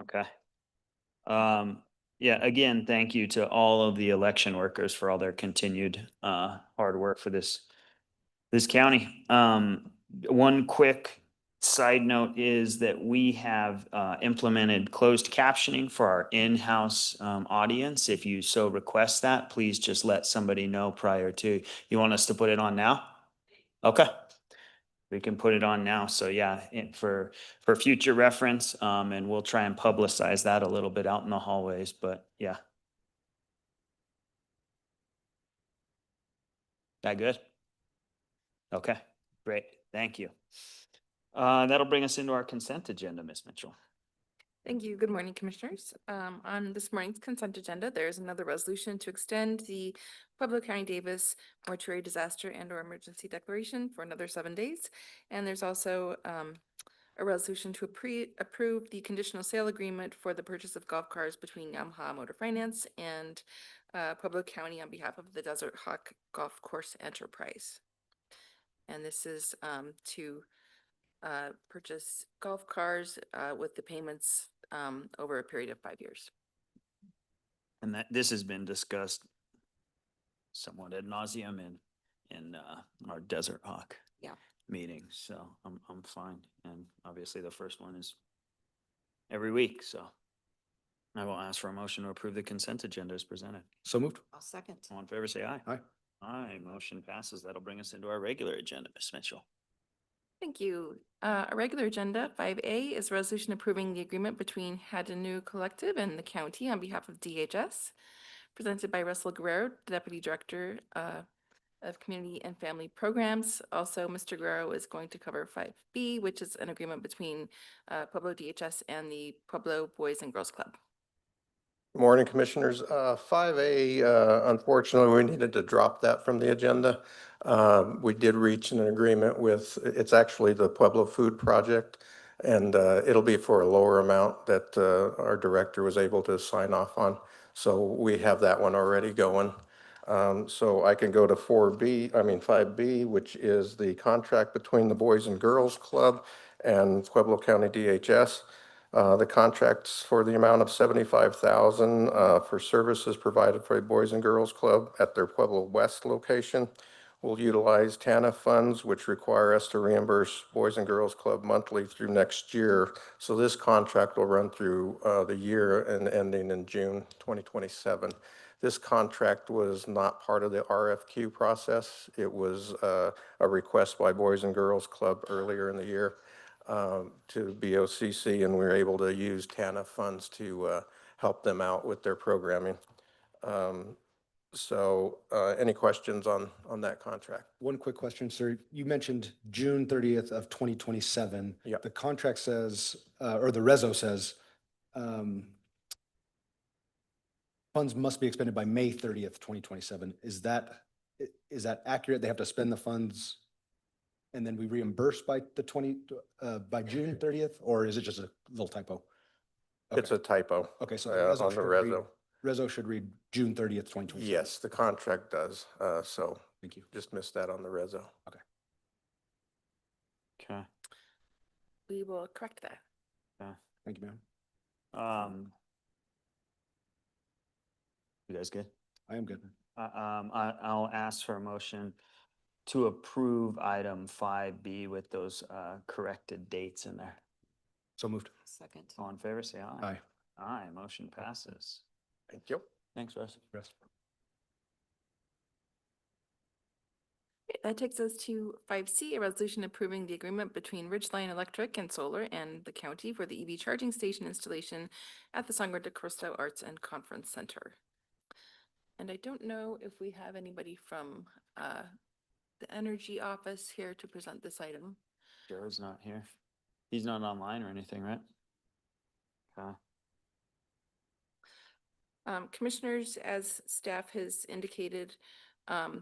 Okay. Yeah, again, thank you to all of the election workers for all their continued hard work for this county. One quick side note is that we have implemented closed captioning for our in-house audience. If you so request that, please just let somebody know prior to. You want us to put it on now? Okay. We can put it on now. So yeah, for future reference, and we'll try and publicize that a little bit out in the hallways. But yeah, that good? Okay, great. Thank you. That'll bring us into our consent agenda, Ms. Mitchell. Thank you. Good morning, Commissioners. On this morning's consent agenda, there is another resolution to extend the Pueblo County Davis mortuary disaster and/or emergency declaration for another 7 days. And there's also a resolution to approve the conditional sale agreement for the purchase of golf cars between Yamaha Motor Finance and Pueblo County on behalf of the Desert Hawk Golf Course Enterprise. And this is to purchase golf cars with the payments over a period of 5 years. And that this has been discussed somewhat ad nauseum in our Desert Hawk meeting. So I'm fine. And obviously the first one is every week. So I will ask for a motion to approve the consent agenda as presented. So moved. I'll second. All in favor, say aye. Aye. Aye, motion passes. That'll bring us into our regular agenda, Ms. Mitchell. Thank you. A regular agenda 5A is a resolution approving the agreement between Haddanu Collective and the county on behalf of DHS, presented by Russell Guerrero, Deputy Director of Community and Family Programs. Also, Mr. Guerrero is going to cover 5B, which is an agreement between Pueblo DHS and the Pueblo Boys and Girls Club. Morning, Commissioners. 5A, unfortunately, we needed to drop that from the agenda. We did reach an agreement with, it's actually the Pueblo Food Project, and it'll be for a lower amount that our director was able to sign off on. So we have that one already going. So I can go to 5B, which is the contract between the Boys and Girls Club and Pueblo County DHS. The contract's for the amount of $75,000 for services provided for the Boys and Girls Club at their Pueblo West location. We'll utilize TANF funds, which require us to reimburse Boys and Girls Club monthly through next year. So this contract will run through the year and ending in June 2027. This contract was not part of the RFQ process. It was a request by Boys and Girls Club earlier in the year to BOCC, and we were able to use TANF funds to help them out with their programming. Any questions on that contract? One quick question, sir. You mentioned June 30th of 2027. Yeah. The contract says, or the reso says, funds must be expended by May 30th, 2027. Is that accurate? They have to spend the funds and then we reimburse by by June 30th, or is it just a little typo? Okay. It's a typo. Okay, so on the reso. Reso should read June 30th, 2027. Yes, the contract does. So Thank you. just missed that on the reso. Okay. Okay. We will correct that. Okay. Thank you, ma'am. You guys good? I am good. I'll ask for a motion to approve item 5B with those corrected dates in there. So moved. Second. All in favor, say aye. Aye. Aye, motion passes. Thank you. Thanks, Russ. That takes us to 5C, a resolution approving the agreement between Ridgeline Electric and Solar and the county for the EV charging station installation at the Sangre de Cristo Arts and Conference Center. And I don't know if we have anybody from the energy office here to present this item. Joe's not here. He's not online or anything, right? Okay. Commissioners, as staff has indicated,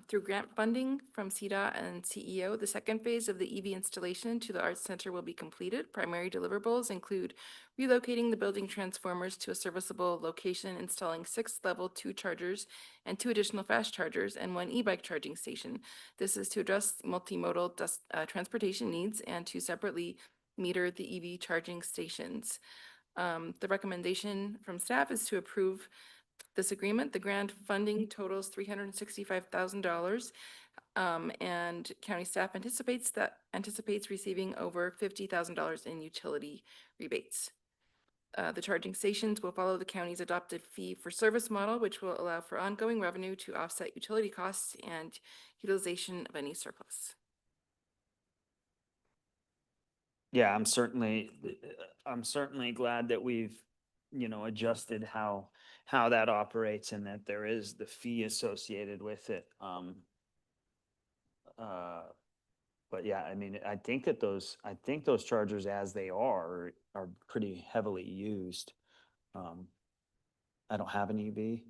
through grant funding from CDOT and CEO, the second phase of the EV installation to the Arts Center will be completed. Primary deliverables include relocating the building transformers to a serviceable location, installing 6 level 2 chargers and 2 additional fast chargers and 1 e-bike charging station. This is to address multimodal transportation needs and to separately meter the EV charging stations. The recommendation from staff is to approve this agreement. The grant funding totals $365,000. And county staff anticipates receiving over $50,000 in utility rebates. The charging stations will follow the county's adopted fee-for-service model, which will allow for ongoing revenue to offset utility costs and utilization of any surplus. Yeah, I'm certainly glad that we've, adjusted how that operates and that there is the fee associated with it. Uh, But yeah, I mean, I think those chargers as they are pretty heavily used. I don't have an EV.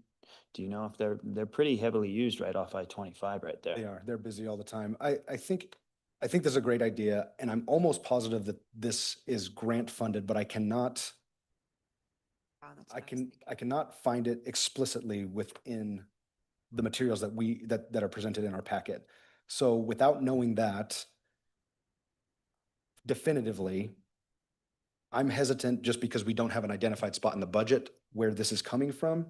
Do you know if they're pretty heavily used right off I-25 right there? They are, they're busy all the time. I think this is a great idea, and I'm almost positive that this is grant funded, but I cannot, I cannot find it explicitly within the materials that are presented in our packet. So without knowing that definitively, I'm hesitant just because we don't have an identified spot in the budget where this is coming from.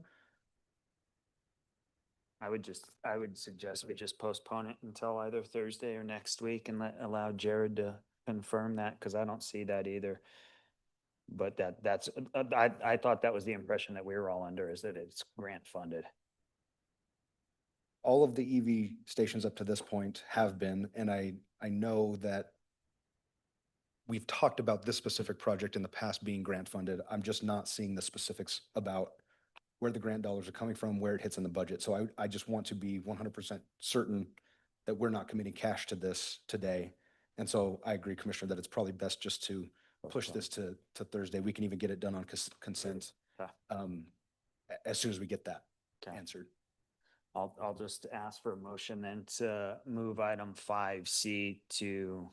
I would suggest we just postpone it until either Thursday or next week and allow Jared to confirm that, because I don't see that either. But I thought that was the impression that we were all under, is that it's grant funded. All of the EV stations up to this point have been, and I know that we've talked about this specific project in the past being grant funded. I'm just not seeing the specifics about where the grant dollars are coming from, where it hits in the budget. So I just want to be 100% certain that we're not committing cash to this today. And so I agree, Commissioner, that it's probably best just to push this to Thursday. We can even get it done on consent Okay. As soon as we get that Okay. answered. I'll just ask for a motion then to move item 5C to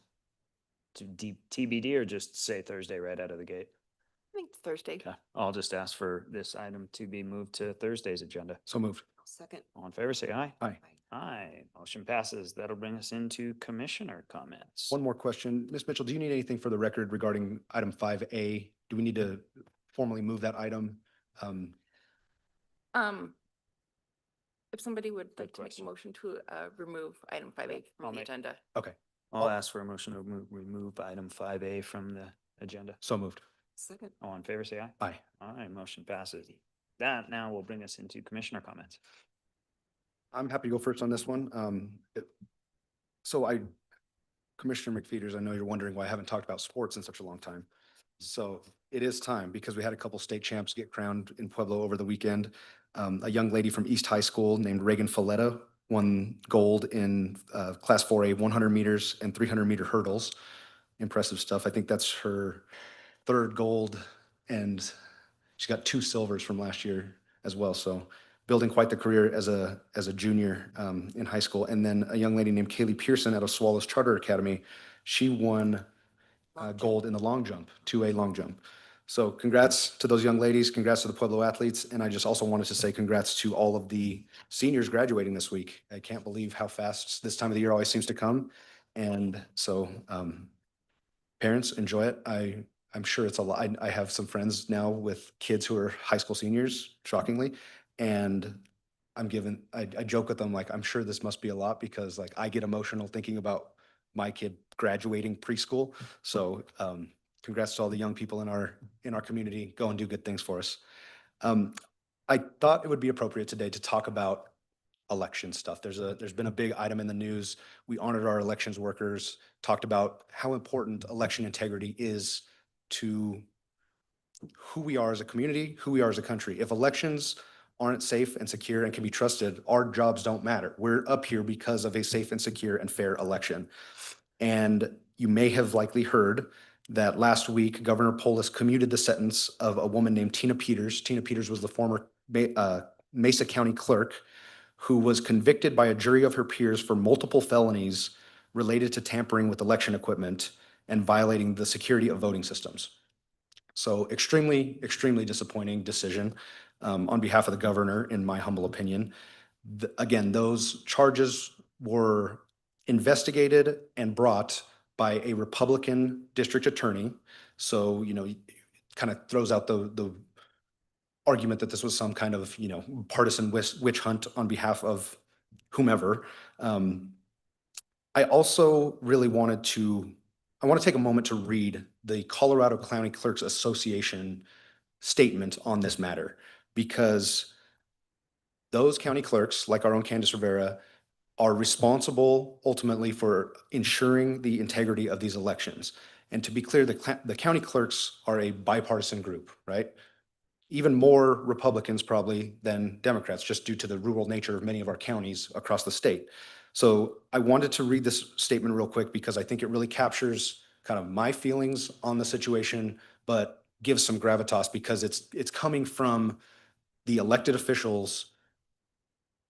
TBD, or just say Thursday right out of the gate. I think it's Thursday. Okay, I'll just ask for this item to be moved to Thursday's agenda. So moved. Second. All in favor, say aye. Aye. Aye, motion passes. That'll bring us into commissioner comments. One more question. Ms. Mitchell, do you need anything for the record regarding item 5A? Do we need to formally move that item? If somebody would Good like to make a question. motion to remove item 5A I'll from the make- agenda. Okay, I'll ask for a motion to remove item 5A from the agenda. so moved. Second. All in favor, say aye. Aye. Aye, motion passes. That now will bring us into commissioner comments. I'm happy to go first on this one. Commissioner McFeeters, I know you're wondering why I haven't talked about sports in such a long time. So it is time, because we had a couple state champs get crowned in Pueblo over the weekend. A young lady from East High School named Reagan Folletta won gold in Class 4A 100 meters and 300-meter hurdles. Impressive stuff. I think that's her third gold, and she got 2 silvers from last year as well. So building quite the career as a junior in high school. And then a young lady named Kaylee Pearson out of Swallows Charter Academy, she won gold in the long jump, 2A long jump. So congrats to those young ladies, congrats to the Pueblo athletes. And I just also wanted to say congrats to all of the seniors graduating this week. I can't believe how fast this time of the year always seems to come. And so parents, enjoy it. I'm sure it's a lot. I have some friends now with kids who are high school seniors, shockingly. And I joke with them, like, I'm sure this must be a lot, because like I get emotional thinking about my kid graduating preschool. So congrats to all the young people in our community. Go and do good things for us. I thought it would be appropriate today to talk about election stuff. There's been a big item in the news. We honored our elections workers, talked about how important election integrity is to who we are as a community, who we are as a country. If elections aren't safe and secure and can be trusted, our jobs don't matter. We're up here because of a safe and secure and fair election. And you may have likely heard that last week, Governor Polis commuted the sentence of a woman named Tina Peters. Tina Peters was the former Mesa County clerk who was convicted by a jury of her peers for multiple felonies related to tampering with election equipment and violating the security of voting systems. So extremely, extremely disappointing decision on behalf of the governor, in my humble opinion. Again, those charges were investigated and brought by a Republican district attorney. So, kind of throws out the argument that this was some kind of, partisan witch hunt on behalf of whomever. I also really want to take a moment to read the Colorado County Clerks Association statement on this matter, because those county clerks, like our own Candace Rivera, are responsible ultimately for ensuring the integrity of these elections. And to be clear, the county clerks are a bipartisan group, right? Even more Republicans probably than Democrats, just due to the rural nature of many of our counties across the state. So I wanted to read this statement real quick because I think it really captures kind of my feelings on the situation, but gives some gravitas because it's coming from the elected officials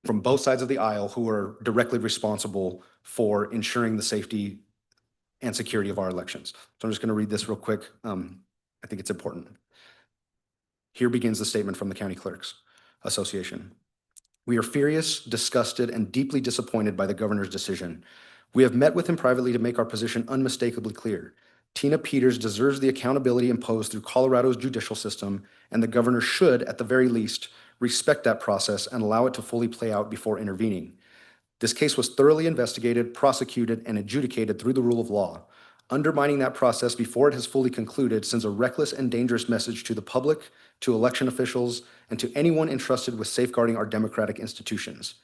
from both sides of the aisle who are directly responsible for ensuring the safety and security of our elections. So I'm just going to read this real quick. I think it's important. Here begins the statement from the County Clerks Association. We are furious, disgusted, and deeply disappointed by the governor's decision. We have met with him privately to make our position unmistakably clear. Tina Peters deserves the accountability imposed through Colorado's judicial system, and the governor should, at the very least, respect that process and allow it to fully play out before intervening. This case was thoroughly investigated, prosecuted, and adjudicated through the rule of law. Undermining that process before it has fully concluded sends a reckless and dangerous message to the public, to election officials, and to anyone entrusted with safeguarding our democratic institutions.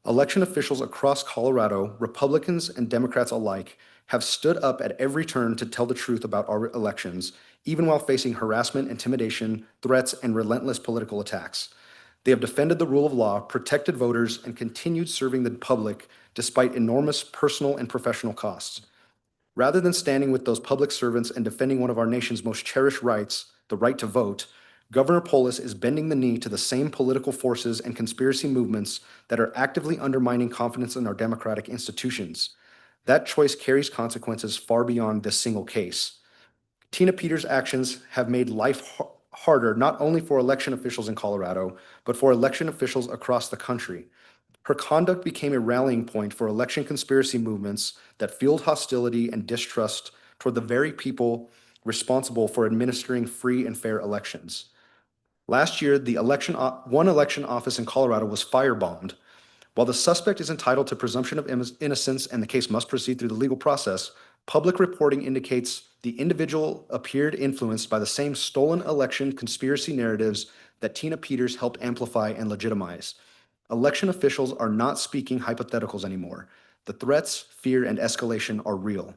Election officials across Colorado, Republicans and Democrats alike, have stood up at every turn to tell the truth about our elections, even while facing harassment, intimidation, threats, and relentless political attacks. They have defended the rule of law, protected voters, and continued serving the public despite enormous personal and professional costs. Rather than standing with those public servants and defending one of our nation's most cherished rights, the right to vote, Governor Polis is bending the knee to the same political forces and conspiracy movements that are actively undermining confidence in our democratic institutions. That choice carries consequences far beyond this single case. Tina Peters' actions have made life harder not only for election officials in Colorado, but for election officials across the country. Her conduct became a rallying point for election conspiracy movements that fueled hostility and distrust toward the very people responsible for administering free and fair elections. Last year, one election office in Colorado was firebombed. While the suspect is entitled to presumption of innocence and the case must proceed through the legal process, public reporting indicates the individual appeared influenced by the same stolen election conspiracy narratives that Tina Peters helped amplify and legitimize. Election officials are not speaking hypotheticals anymore. The threats, fear, and escalation are real.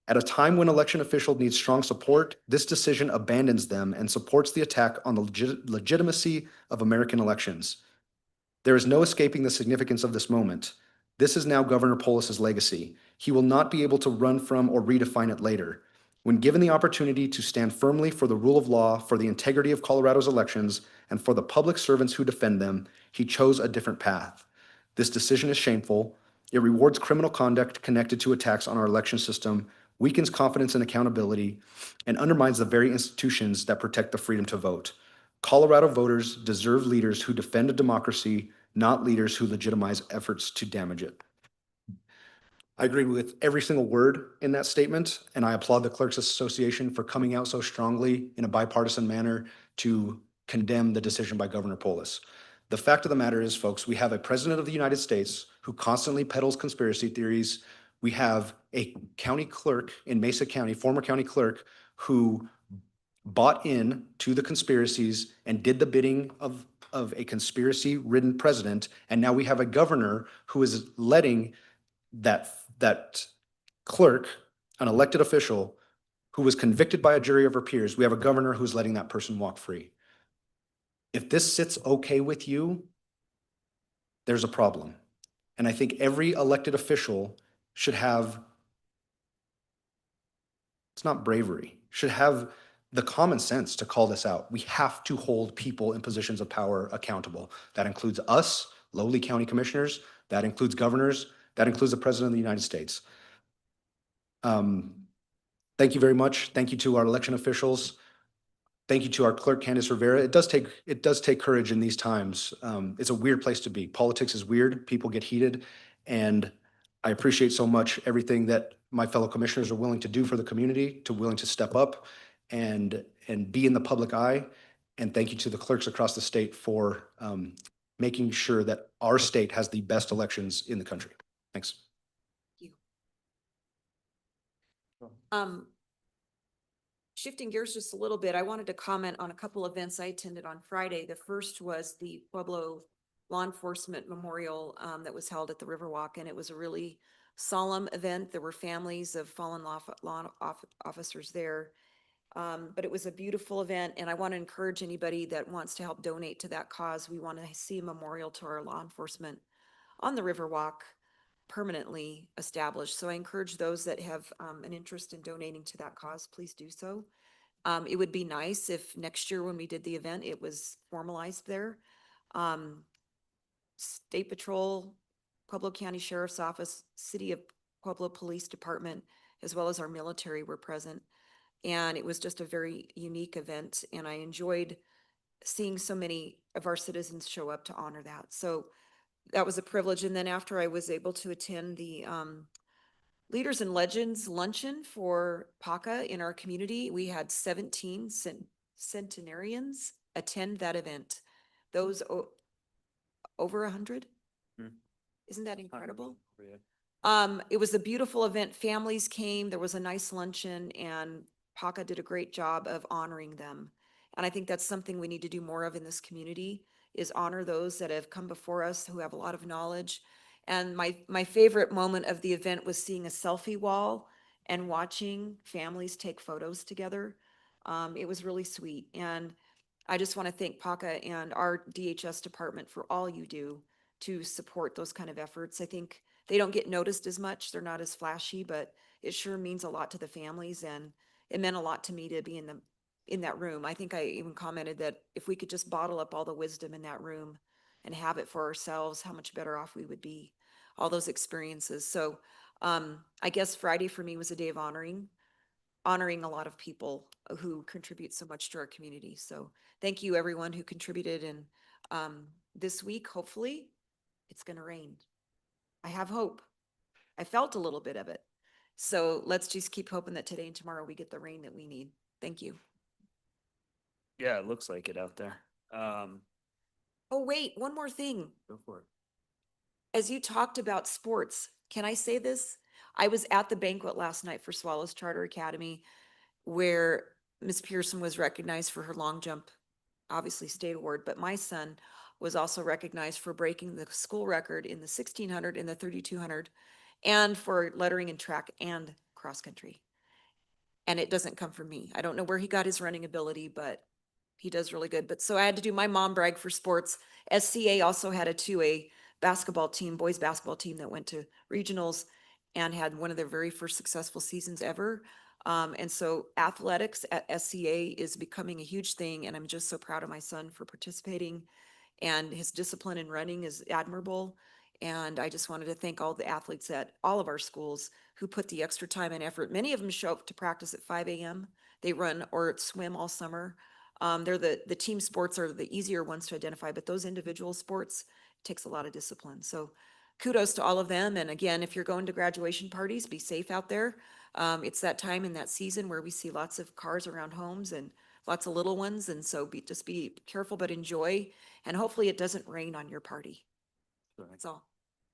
At a time when election officials need strong support, this decision abandons them and supports the attack on the legitimacy of American elections. There is no escaping the significance of this moment. This is now Governor Polis's legacy. He will not be able to run from or redefine it later. When given the opportunity to stand firmly for the rule of law, for the integrity of Colorado's elections, and for the public servants who defend them, he chose a different path. This decision is shameful. It rewards criminal conduct connected to attacks on our election system, weakens confidence and accountability, and undermines the very institutions that protect the freedom to vote. Colorado voters deserve leaders who defend a democracy, not leaders who legitimize efforts to damage it. I agree with every single word in that statement, and I applaud the Clerks Association for coming out so strongly in a bipartisan manner to condemn the decision by Governor Polis. The fact of the matter is, folks, we have a president of the United States who constantly peddles conspiracy theories. We have a county clerk in Mesa County, former county clerk, who bought in to the conspiracies and did the bidding of a conspiracy-ridden president. And now we have a governor who is letting that clerk, an elected official, who was convicted by a jury of her peers, we have a governor who's letting that person walk free. If this sits okay with you, there's a problem. And I think every elected official should have, it's not bravery, should have the common sense to call this out. We have to hold people in positions of power accountable. That includes us, lowly county commissioners, that includes governors, that includes the President of the United States. Thank you very much. Thank you to our election officials. Thank you to our clerk, Candace Rivera. It does take courage in these times. It's a weird place to be. Politics is weird. People get heated. And I appreciate so much everything that my fellow commissioners are willing to do for the community, willing to step up and and be in the public eye. And thank you to the clerks across the state for making sure that our state has the best elections in the country. Thanks. Um, Shifting gears just a little bit, I wanted to comment on a couple events I attended on Friday. The first was the Pueblo Law Enforcement Memorial that was held at the Riverwalk, and it was a really solemn event. There were families of fallen officers there. But it was a beautiful event, and I want to encourage anybody that wants to help donate to that cause. We want to see a memorial to our law enforcement on the Riverwalk permanently established. So I encourage those that have an interest in donating to that cause, please do so. It would be nice if next year when we did the event, it was formalized there. State Patrol, Pueblo County Sheriff's Office, City of Pueblo Police Department, as well as our military were present. And it was just a very unique event, and I enjoyed seeing so many of our citizens show up to honor that. So that was a privilege. And then after I was able to attend the Leaders and Legends Luncheon for PACA in our community, we had 17 centenarians attend that event. Those over 100? Hmm. Isn't that incredible? Yeah. It was a beautiful event. Families came, there was a nice luncheon, and PACA did a great job of honoring them. And I think that's something we need to do more of in this community, is honor those that have come before us who have a lot of knowledge. And my favorite moment of the event was seeing a selfie wall and watching families take photos together. It was really sweet. And I just want to thank PACA and our DHS department for all you do to support those kind of efforts. I think they don't get noticed as much. They're not as flashy, but it sure means a lot to the families, and it meant a lot to me to be in that room. I think I even commented that if we could just bottle up all the wisdom in that room and have it for ourselves, how much better off we would be. All those experiences. So I guess Friday for me was a day of honoring a lot of people who contribute so much to our community. So thank you everyone who contributed. And this week, hopefully it's going to rain. I have hope. I felt a little bit of it. So let's just keep hoping that today and tomorrow we get the rain that we need. Thank you. Yeah, it looks like it out there. Oh, wait, one more thing. Go for it. As you talked about sports, can I say this? I was at the banquet last night for Swallows Charter Academy, where Miss Pearson was recognized for her long jump, obviously state award, but my son was also recognized for breaking the school record in the 1600 and the 3200, and for lettering in track and cross country. And it doesn't come from me. I don't know where he got his running ability, but he does really good. But so I had to do my mom brag for sports. SCA also had a 2A basketball team, boys basketball team, that went to regionals and had one of their very first successful seasons ever. And so athletics at SCA is becoming a huge thing, and I'm just so proud of my son for participating, and his discipline in running is admirable. And I just wanted to thank all the athletes at all of our schools who put the extra time and effort. Many of them show up to practice at 5 a.m. They run or swim all summer. They're the team sports are the easier ones to identify, but those individual sports takes a lot of discipline. So kudos to all of them. And again, if you're going to graduation parties, be safe out there. It's that time in that season where we see lots of cars around homes and lots of little ones. And so just be careful, but enjoy. And hopefully it doesn't rain on your party. That's all.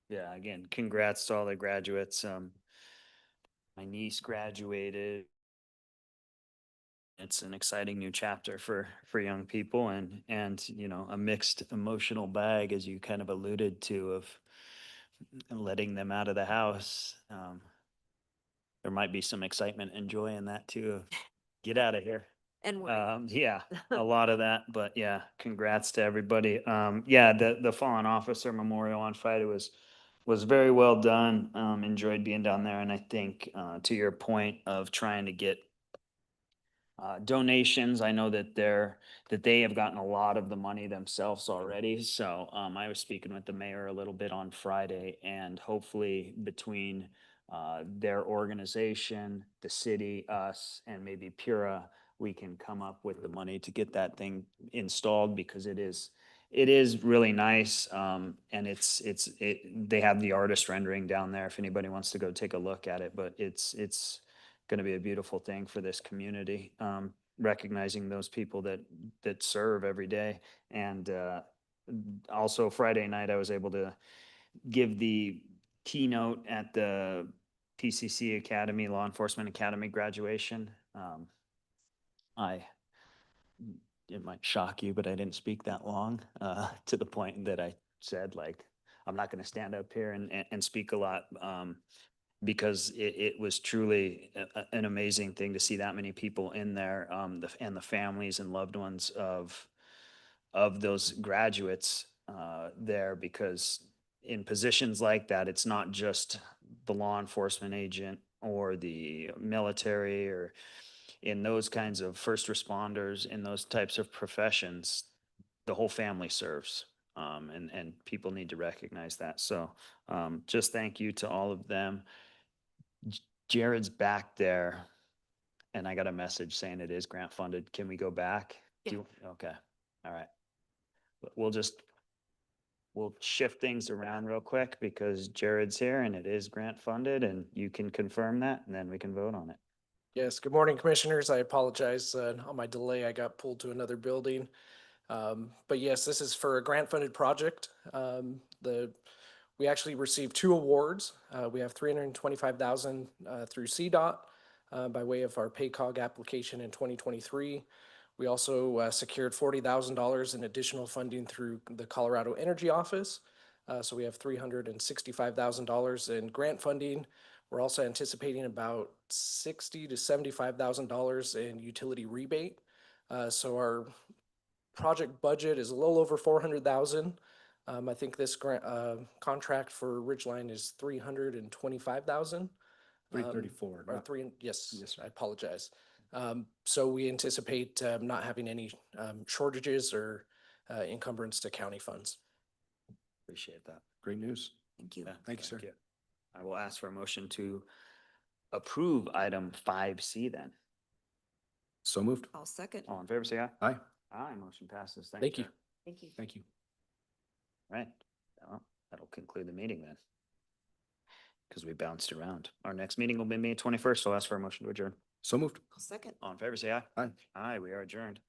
Yeah, again, congrats to all the graduates. My niece graduated. It's an exciting new chapter for young people, and you know, a mixed emotional bag, as you kind of alluded to, of letting them out of the house. There might be some excitement and joy in that too. Of, get out of here. And worry. Yeah, a lot of that, but yeah, congrats to everybody. Yeah, the fallen officer memorial on Friday was very well done. Enjoyed being down there, and I think to your point of trying to get donations, I know that they have gotten a lot of the money themselves already. So I was speaking with the mayor a little bit on Friday, and hopefully between their organization, the city, us, and maybe Pura, we can come up with the money to get that thing installed, because it is really nice. And they have the artist rendering down there if anybody wants to go take a look at it, but it's going to be a beautiful thing for this community. recognizing those people that serve every day. And also Friday night, I was able to give the keynote at the PCC Academy, Law Enforcement Academy graduation. It might shock you, but I didn't speak that long, to the point that I said, like, I'm not going to stand up here and speak a lot, because it was truly an amazing thing to see that many people in there, and the families and loved ones of those graduates there, because in positions like that, it's not just the law enforcement agent or the military, or in those kinds of first responders, in those types of professions, the whole family serves. And people need to recognize that. So just thank you to all of them. Jared's back there, and I got a message saying it is grant funded. Can we go back? Okay, all right. We'll shift things around real quick because Jared's here and it is grant funded, and you can confirm that and then we can vote on it. Yes, good morning, Commissioners. I apologize on my delay. I got pulled to another building. But yes, this is for a grant-funded project. We actually received 2 awards. We have $325,000 through CDOT by way of our PACOG application in 2023. We also secured $40,000 in additional funding through the Colorado Energy Office. So we have $365,000 in grant funding. We're also anticipating about $60,000 to $75,000 in utility rebate. So our project budget is a little over 400,000. I think this grant contract for Ridgeline is 325,000. 334. Or not- three, yes, Yes. I apologize. So we anticipate not having any shortages or encumbrance to county funds. Appreciate that. Great news. Thank you. Yeah, Thank you, sir. I will ask for a motion to approve item 5C then. So moved. I'll second. All in favor, say aye. Aye. Aye, motion passes. Thank you. Jared. Thank you. Thank you. Right. Well, that'll conclude the meeting then. Because we bounced around. Our next meeting will be May 21st, so I'll ask for a motion to adjourn. So moved. I'll second. All in favor, say aye. Aye. Aye, we are adjourned.